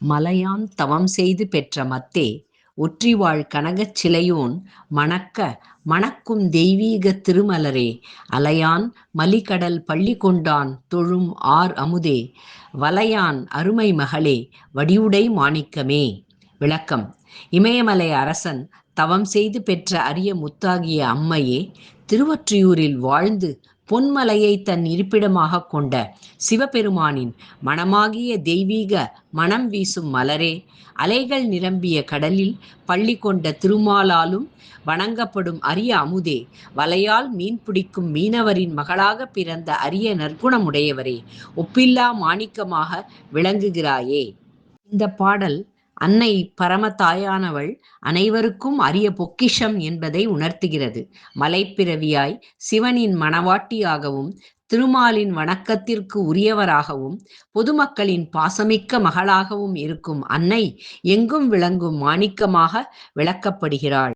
மலையான் தவம் செய்து பெற்ற மத்தே ஒற்றிவாழ் கனகச் சிலையோன் மணக்க மணக்கும் தெய்வீகத் திருமலரே அலையான் மலிகடல் பள்ளி கொண்டான் தொழும் அமுதே வலையான் அருமை மகளே வடிவுடை மாணிக்கமே. விளக்கம்: இமயமலை அரசன் தவம் செய்து பெற்ற அரிய முத்தாகிய அம்மையே, திருவொற்றியூரில் வாழ்ந்து பொன்மலையை தன் இருப்பிடமாகக் கொண்ட சிவபெருமானின் மணமாகிய தெய்வீக மணம் வீசும் மலரே, அலைகள் நிரம்பிய கடலில் பள்ளி கொண்ட திருமாலாலும் வணங்கப்படும் அரிய அமுதே, வலையால் மீன் பிடிக்கும் மீனவரின் மகளாகப் பிறந்த அரிய நற்குணமுடையவரே, ஒப்பில்லா மாணிக்கமாக விளங்குகிறாயே. இந்த பாடல் அன்னை பரமதாயானவள் அனைவருக்கும் அரிய பொக்கிஷம் என்பதை உணர்த்துகிறது. மலைப்பிறவியாய் சிவனின் மணவாட்டியாகவும் திருமாலின் வணக்கத்திற்கு உரியவராகவும் பொதுமக்களின் பாசமிக்க மகளாகவும் இருக்கும் அன்னை எங்கும் விளங்கும் மாணிக்கமாக விளக்கப்படுகிறாள்.